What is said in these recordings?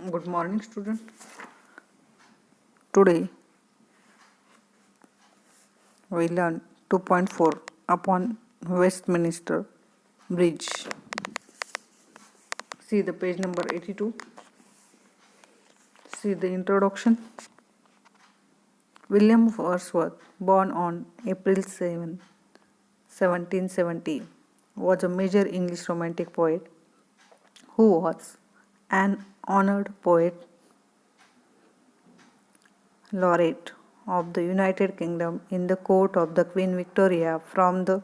Good morning, student. Today we learn 2.4 upon Westminster Bridge. See the page number 82. See the introduction. William Wordsworth, born on April 7, 1770, was a major English romantic poet who was an honored poet laureate of the United Kingdom in the court of the Queen Victoria from the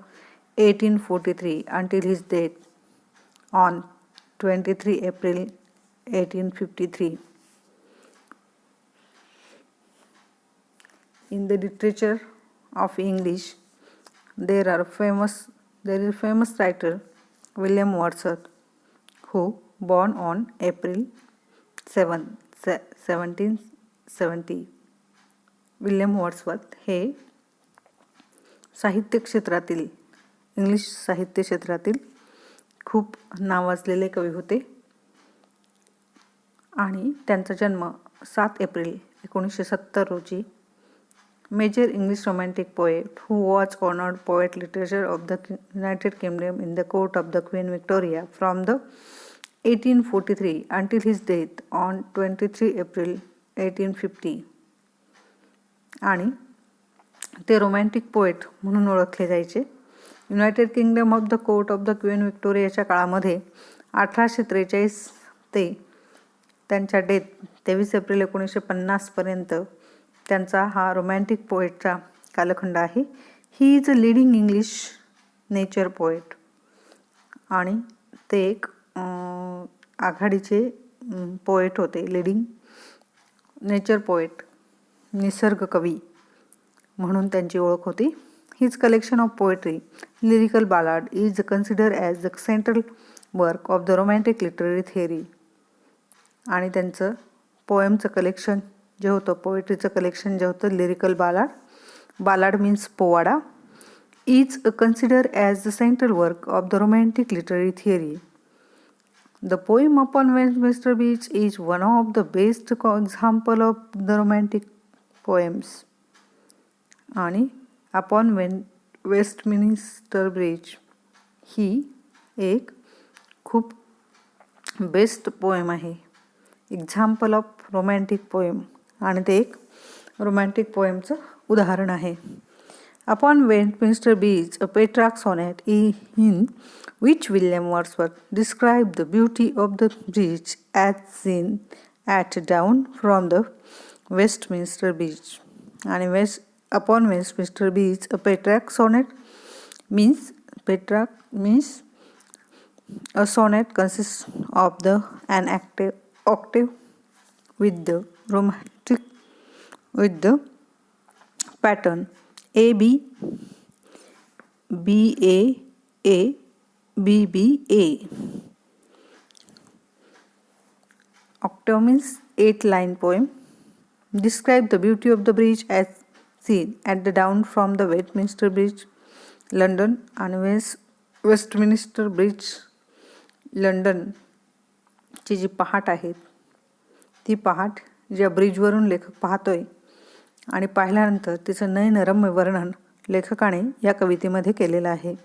1843 until his death on 23 April 1853. In the literature of English, there is a famous writer William Wordsworth, who born on April 7, 1770. William Wordsworth हे साहित्य क्षेत्रातील English साहित्य क्षेत्रातील खूप नावाजलेले कवी होते आणि त्यांचा जन्म 7 एप्रिल 1970 रोजी major English romantic poet who was honoured poet literature of the United Kingdom in the court of the queen Victoria from the 1843 until his death on 23 April 1850. आणि ते रोमॅन्टिक पोएट म्हणून ओळखले जायचे. United Kingdom of the court of the queen विक्टोरियाच्या काळामध्ये 1843 ते त्यांच्या death 23 April 1950 पर्यंत त्यांचा हा रोमॅन्टिक पोएटचा कालखंड आहे. He is a leading English nature poet आणि ते एक आघाडीचे पोएट होते. लिडिंग नेचर पोएट, निसर्ग कवी म्हणून त्यांची ओळख होती. His collection of poetry lyrical बालाड is consider as the central work of the romantic literary theory. आणि त्यांचं पोएमचं कलेक्शन जे होतं, पोएट्रीचं कलेक्शन जे होतं लिरिकल बालाड मीन्स पोवाडा, is consider as the central work of the romantic literary theory. The poem upon Westminster beach is one of the best example of the romantic poems. आणि upon Westminster bridge ही एक खूप best poem आहे, example of romantic poem, आणि ते एक romantic पोएमचं उदाहरण आहे. Upon Westminster beach a Petrarch sonnet in which William Wordsworth described the beauty of the bridge as seen at dawn from the Westminster Bridge. And upon Westminster Bridge, a Petrarch sonnet means a sonnet consists of an octave with the pattern A B B A A B B A. Octave means 8-line poem. Describe the beauty of the bridge as seen at the dawn from the Westminster Bridge, London. आणि Westminster bridge London ची जी पहाट आहे ती पहाट ज्या ब्रिजवरून लेखक पाहतोय आणि पाहिल्यानंतर तिचं नयनरम्य वर्णन लेखकाने या कवितेमध्ये केलेलं आहे.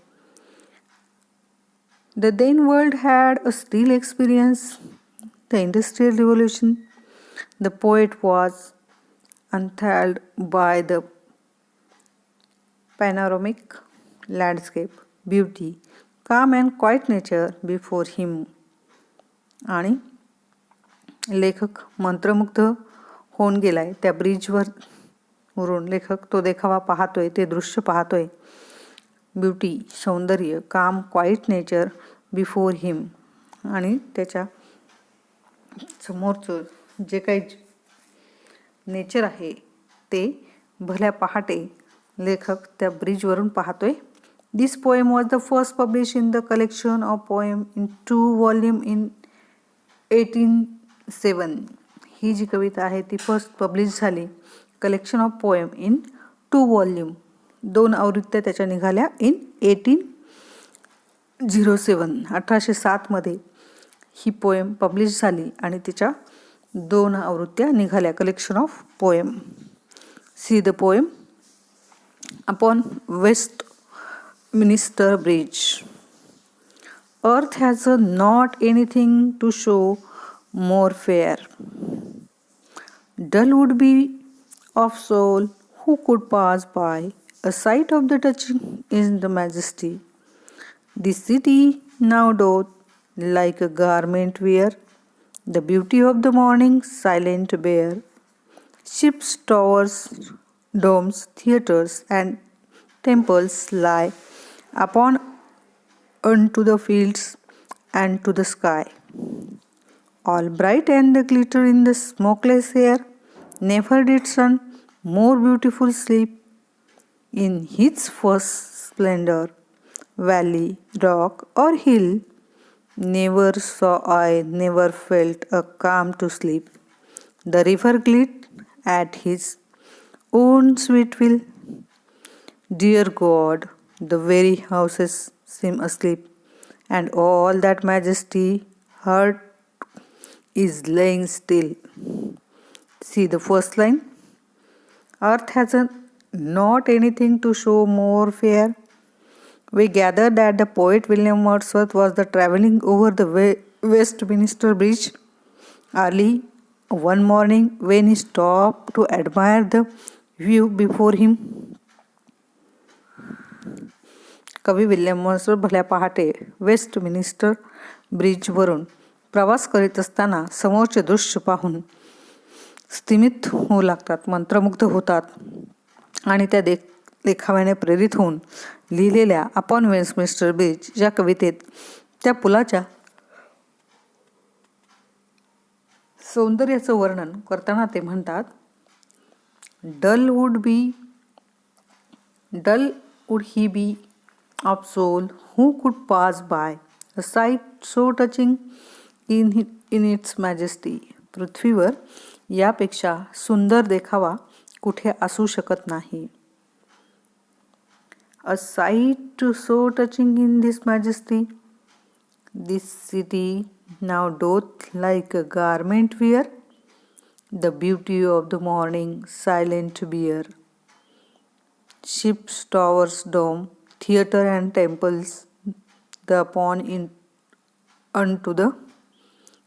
The then world had a still experience the Industrial Revolution. The poet was enthralled by the panoramic landscape, beauty, calm and quiet nature before him. आणि लेखक मंत्रमुग्ध होऊन गेलाय त्या ब्रिजवरून. लेखक तो देखावा पाहतोय, ते दृश्य पाहतोय. ब्युटी, सौंदर्य, काम, क्वाईट नेचर बिफोर हिम. आणि त्याच्या समोरचं जे काही नेचर आहे ते भल्या पहाटे लेखक त्या ब्रिजवरून पाहतोय. This poem was the first publish in the collection of poem in 2 volume in 1807. ही जी कविता आहे ती फर्स्ट पब्लिश झाली collection of poem in 2 volume. 2 आवृत्त्या त्याच्या निघाल्या इन 1807 मध्ये ही पोएम पब्लिश झाली आणि तिच्या 2 आवृत्त्या निघाल्या. Collection of poem. See the poem upon Westminster Bridge. Earth has not anything to show more fair. Dull would be of soul who could pass by. A sight of the touching is the majesty. The city now doth like a garment wear. The beauty of the morning silent bear. Ships, towers, domes, theatres, and temples lie upon unto the fields and to the sky. All bright and the glitter in the smokeless air. Never did sun more beautiful sleep. In his first splendor, valley, rock, or hill, never saw I, never felt a calm to sleep. The river glid at his own sweet will. Dear God, the very houses seem asleep, and all that majesty heart is laying still. See the first line. Earth has not anything to show more fair. We gather that the poet William Wordsworth was traveling over the Westminster Bridge early one morning when he stopped to admire the view before him. कवी William Wordsworth भल्या पहाटे Westminster ब्रिजवरून प्रवास करीत असताना समोरचे दृश्य पाहून स्तिमित होऊ लागतात, मंत्रमुग्ध होतात आणि त्या देखाव्याने प्रेरित होऊन लिहिलेल्या अपॉन वेस्टमिन्स्टर ब्रिज या कवितेत त्या पुलाच्या सौंदर्याचं वर्णन करताना ते म्हणतात, dull would he be of soul who could pass by, a sight so touching in its majesty. पृथ्वीवर यापेक्षा सुंदर देखावा कुठे असू शकत नाही. A sight so touching in this majesty. This city now doth like a garment wear. The beauty of the morning silent bear. Ships, towers, dome, theater and temples, the upon unto the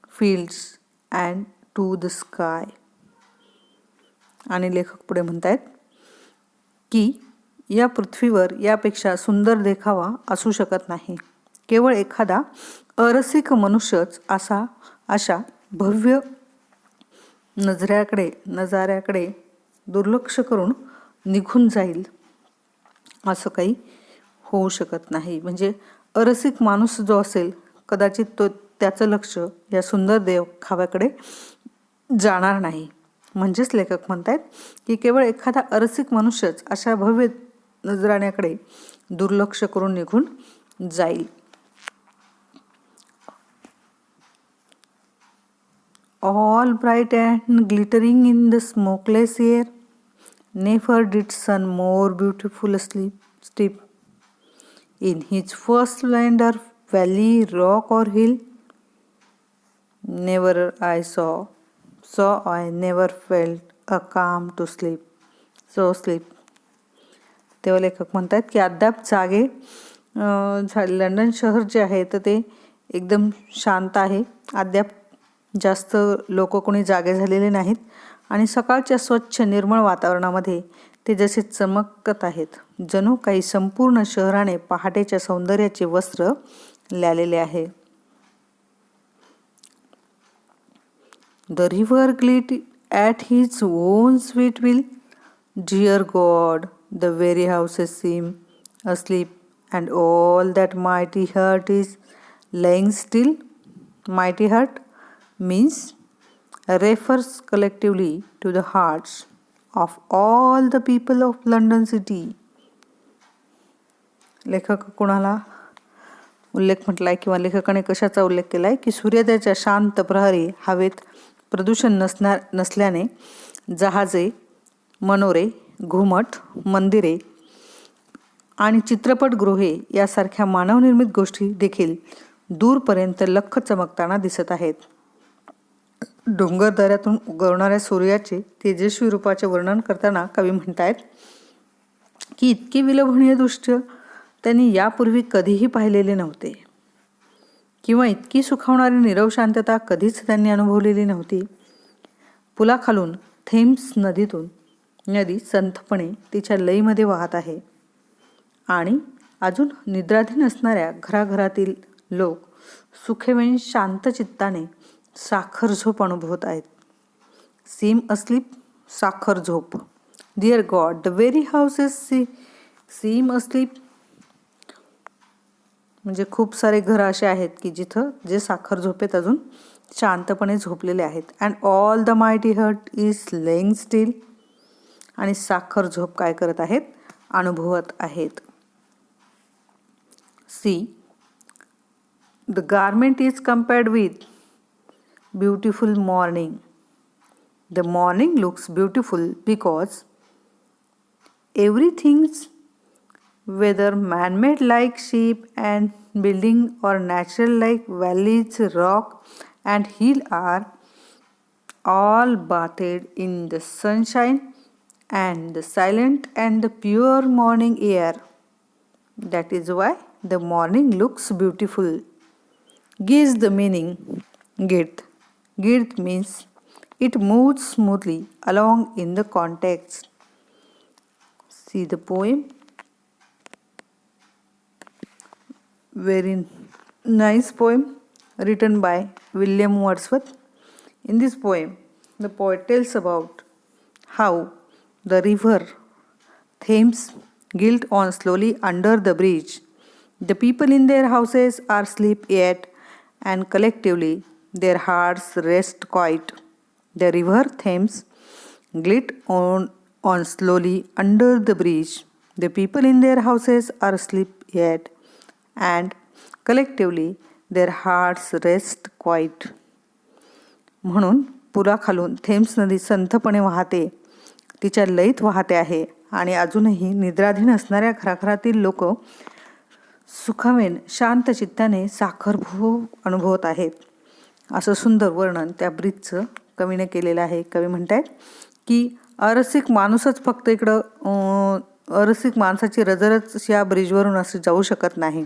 fields and to the sky. आणि लेखक पुढे म्हणतात की या पृथ्वीवर यापेक्षा सुंदर देखावा असू शकत नाही. केवळ एखादा अरसिक मनुष्यच अशा भव्य नजाऱ्याकडे दुर्लक्ष करून निघून जाईल असं काही होऊ शकत नाही. म्हणजे अरसिक माणूस जो असेल कदाचित तो त्याचं लक्ष या सुंदर देखाव्याकडे जाणार नाही. म्हणजेच लेखक म्हणतात की केवळ एखादा अरसिक मनुष्यच अशा भव्य नजराण्याकडे दुर्लक्ष करून निघून जाईल. All bright and glittering in the smokeless air. Never did sun more beautiful sleep. In his first splendor, valley, rock or hill, never I saw I never felt a calm to sleep. So sleep. तेव्हा लेखक म्हणतात की अद्याप जागे London शहर जे आहे तर ते एकदम शांत आहे. अद्याप जास्त लोक कोणी जागे झालेले नाहीत आणि सकाळच्या स्वच्छ निर्मळ वातावरणामध्ये ते जसे चमकत आहेत जणू काही संपूर्ण शहराने पहाटेच्या सौंदर्याचे वस्त्र ल्यालेले आहे. The river glid at his own sweet will. Dear God, the very houses seem asleep, and all that mighty heart is lying still. Mighty heart means refers collectively to the hearts of all the people of London city. लेखक कोणाला उल्लेख म्हटलाय किंवा लेखकाने कशाचा उल्लेख केलाय की सूर्योदयाच्या शांत प्रहरी हवेत प्रदूषण नसल्याने जहाजे, मनोरे, घुमट, मंदिरे आणि चित्रपटगृहे यासारख्या मानवनिर्मित गोष्टी देखील दूरपर्यंत लख्ख चमकताना दिसत आहेत. डोंगरदऱ्यातून उगवणाऱ्या सूर्याचे तेजस्वी रूपाचे वर्णन करताना कवी म्हणतायत की इतके विलोभनीय दृश्य त्यांनी यापूर्वी कधीही पाहिलेले नव्हते, किंवा इतकी सुखावणारी नीरव शांतता कधीच त्यांनी अनुभवलेली नव्हती. पुलाखालून थेम्स नदी संथपणे तिच्या लईमध्ये वाहत आहे आणि अजून निद्राधीन असणाऱ्या घराघरातील लोक सुखेवेन शांत चित्ताने साखर झोप अनुभवत आहेत. सीम अस्लीप, साखर झोप. Dear God, the very houses seem asleep. म्हणजे खूप सारे घरं असे आहेत की जिथं जे साखर झोपेत अजून शांतपणे झोपलेले आहेत. And all the mighty heart is lying still. आणि साखर झोप काय करत आहेत? अनुभवत आहेत. See, the garment is compared with beautiful morning. The morning looks beautiful because everything, whether man-made like sheep and building or natural like valleys, rock and hill, are all bathed in the sunshine and the silent and the pure morning air. That is why the morning looks beautiful. Gives the meaning. Girth means it moves smoothly along in the context. See the poem. Very nice poem written by William Wordsworth. In this poem, the poet tells about how the river Thames gilt on slowly under the bridge. The people in their houses are asleep yet, and collectively their hearts rest quiet. The river Thames gilt on slowly under the bridge. The people in their houses are asleep yet, and collectively their hearts rest quiet. म्हणून पुलाखालून Thames नदी संथपणे वाहते, तिच्या लयीत वाहते आहे आणि अजूनही निद्राधीन असणाऱ्या घराघरातील लोक सुखावेन शांत चित्ताने साखर भोग अनुभवत आहेत. असं सुंदर वर्णन त्या ब्रिजचं कवीने केलेलं आहे. कवी म्हणतात की अरसिक माणूसच फक्त इकडं अरसिक माणसाची रजरच या ब्रिजवरून असं जाऊ शकत नाही,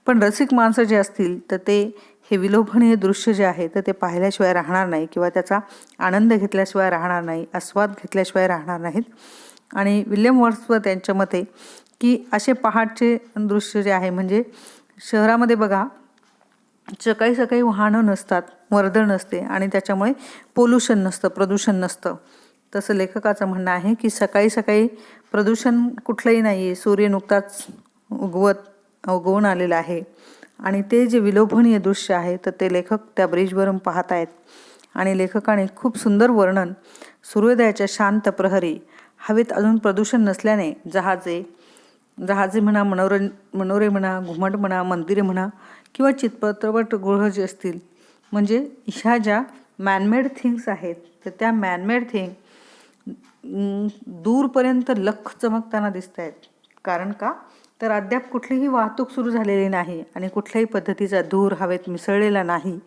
पण रसिक माणसं जे असतील तर ते हे विलोभनीय दृश्य जे आहे तर ते पाहिल्याशिवाय राहणार नाही, किंवा त्याचा आनंद घेतल्याशिवाय राहणार नाही, आस्वाद घेतल्याशिवाय राहणार नाहीत. आणि विल्यम वर्ड्सवर्थ यांच्या मते की असे पहाटचे दृश्य जे आहे, म्हणजे शहरामध्ये बघा सकाळी सकाळी वाहनं नसतात, वर्दळ नसते आणि त्याच्यामुळे पोल्युशन नसतं, प्रदूषण नसतं. तसं लेखकाचं म्हणणं आहे की सकाळी सकाळी प्रदूषण कुठलंही नाही आहे, सूर्य नुकताच उगवून आलेला आहे आणि ते जे विलोभनीय दृश्य आहे तर ते लेखक त्या ब्रिजवरून पाहत आहेत. आणि लेखकाने खूप सुंदर वर्णन सूर्योदयाच्या शांत प्रहरी हवेत अजून प्रदूषण नसल्याने जहाजे म्हणा, मनोरे म्हणा, घुमट म्हणा, मंदिरे म्हणा किंवा चित्रपट गृह जे असतील, म्हणजे ह्या ज्या मॅनमेड थिंग्स आहेत तर त्या मॅनमेड थिंग दूरपर्यंत लख चमकताना दिसत आहेत. कारण का तर अद्याप कुठलीही वाहतूक सुरू झालेली नाही आणि कुठल्याही पद्धतीचा धूर हवेत मिसळलेला नाही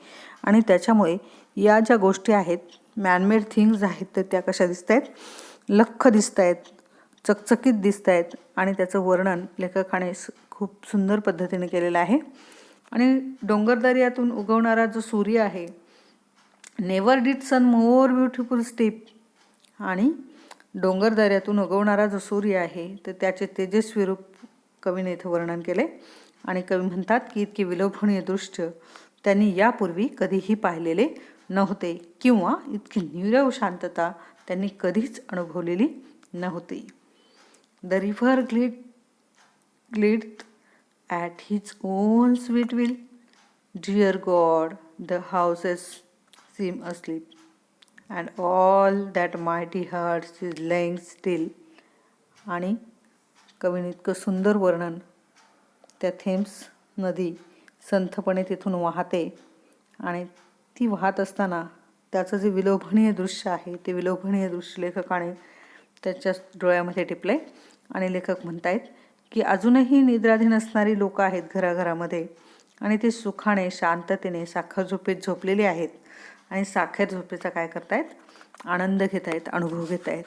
आणि त्याच्यामुळे या ज्या गोष्टी आहेत मॅनमेड थिंग्स आहेत तर त्या कशा दिसत आहेत? लख दिसत आहेत, चकचकीत दिसत आहेत. आणि त्याचं वर्णन लेखकाने खूप सुंदर पद्धतीने केलेलं आहे. आणि डोंगरदऱ्यातून उगवणारा जो सूर्य आहे, never did sun more beautiful steep. आणि डोंगरदऱ्यातून उगवणारा जो सूर्य आहे तर त्याचे तेजस्वी रूप कवीने इथं वर्णन केले. आणि कवी म्हणतात की इतके विलोभनीय दृश्य त्यांनी यापूर्वी कधीही पाहिलेले नव्हते, किंवा इतकी नीरव शांतता त्यांनी कधीच अनुभवलेली नव्हती. The river glide at his own sweet will. Dear God, the houses seem asleep, and all that mighty hearts is laying still. आणि कवीने इतकं सुंदर वर्णन त्या थेम्स नदी संथपणे तिथून वाहते आणि ती वाहत असताना त्याचं जे विलोभनीय दृश्य आहे ते विलोभनीय दृश्य लेखकाने त्याच्या डोळ्यामध्ये टिपले. आणि लेखक म्हणतायत की अजूनही निद्राधीन असणारी लोक आहेत घराघरामध्ये आणि ते सुखाने शांततेने साखर झोपेत झोपलेले आहेत. आणि साखर झोपेचा काय करतायत, आनंद घेत आहेत, अनुभव घेत आहेत.